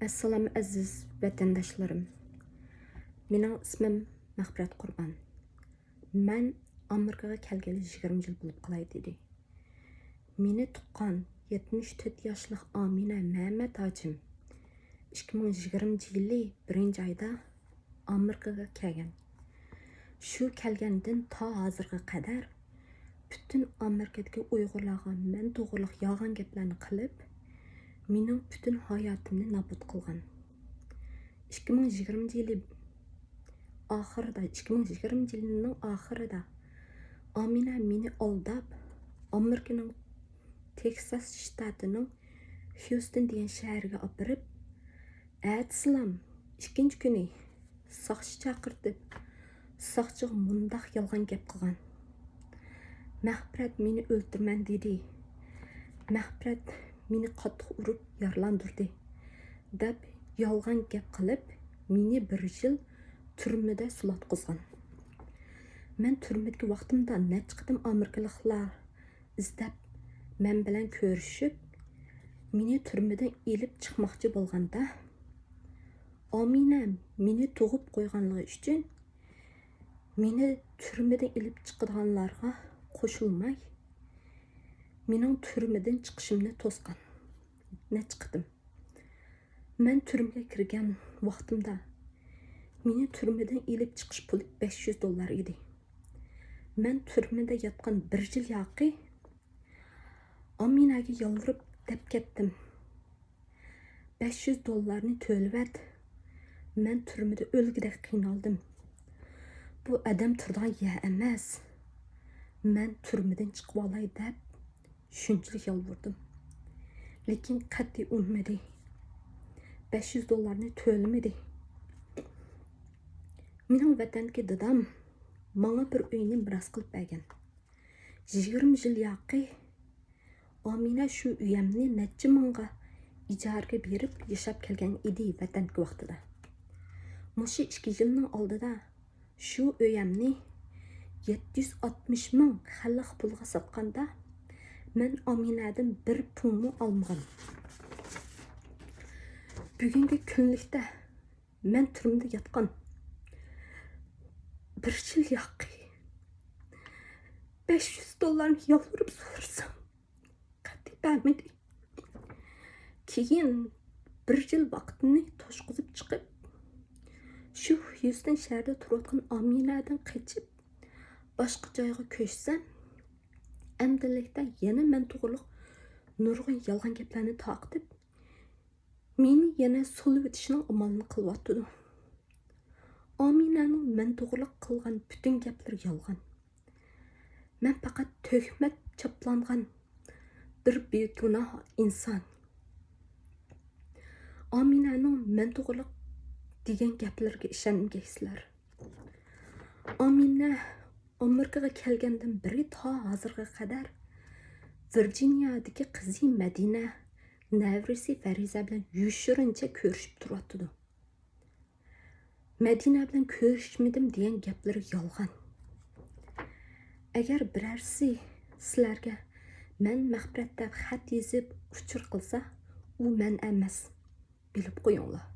Assalomu aziz vatandaşlarım. Mening ismim Mahfirat Qurban. Men Amerikaga kelgeli 20 yil bo'lib qolay dedi. Meni tuqqan 74 yoshli Amina Muhammad hojim 2020 yili 1-oyda Amerikaga kelgan. Shu kelgandan ta hozirga qadar bütün Amerikadagi Uyg'urlarga men to'g'riliq yolg'on gaplarni qilib, mening bütün hayotimni nobud qilgan. 2020 yili yilining oxirida Amina meni aldab, Amerikaning Texas shtatining Houston degan shahriga olib borib, atsilam ikkinchi kuni soqchi chaqirtib, soqchiga mundaq yolg'on gap qilgan. Mahfirat meni o'ldirman dedi. Mahfirat meni qattiq urib yaralandirdi deb yolg'on gap qilib, meni 1 yil turmada sulatqizgan. Men turmadagi vaqtimda necha qatim amerikaliklar izlab men bilan ko'rishib, meni turmadan elib chiqmoqchi bo'lganda, Amina meni tug'ib qo'yganligi uchun meni turmadan elib chiqadiganlarga qo'shilmay, mening turmadan chiqishimni to'sgan. Necha qatim. Men turmaga kirgan vaqtimda meni turmadan elib chiqish puli $500 edi. Men turmada yotgan 1 yil yoqi Aminaga yolvorib deb ketdim. $500 to'lab, men turmada o'lgidek qiynaldim. Bu adam turdan yer emas. Men turmadan chiqib olay deb shunchalik yolvordim. Lekin qat'iy unmadi. $500 to'lamadi. Mening vatandagi dadam bana bir uyni miras qilib bergan. 20 yil yoqi Amina shu uyamni necha mingga ijaraga berib yashab kelgan edi vatandagi vaqtida. Mushu 2 yilning oldida shu uyamni 760 ming xalq pulga sotganda men Aminadan bir pulni olmagan. Bugungi kunlikda men turmada yotgan 1 yil yoqi $500 yolvorib so'rasam qat'iy bermadi. Keyin 1 yil vaqtni to'shqizib chiqib, shu Houston shahrida turayotgan Aminadan qochib boshqa joyga ko'chsam, amdilikda yana men to'g'riliq nurg'un yolg'on gaplarni taqib, meni yana so'lib o'tishning amalini qilyapti. Aminaning men to'g'riliq qilgan bütün gaplari yolg'on. Men faqat tuhmat chaplangan bir begunoh inson. Aminaning men to'g'riliq degan gaplariga ishonmaysizlar. Amina Amerikaga kelgandan beri ta hozirga qadar Virginiyadagi qizi Madina nevrisi Fariza bilan yoshirincha ko'rishib turibdi. Madina bilan ko'rishmadim degan gaplari yolg'on. Agar birarsi sizlarga men Mahfirat deb xat yozib uchur qilsa, u men emas. Bilib qo'yinglar.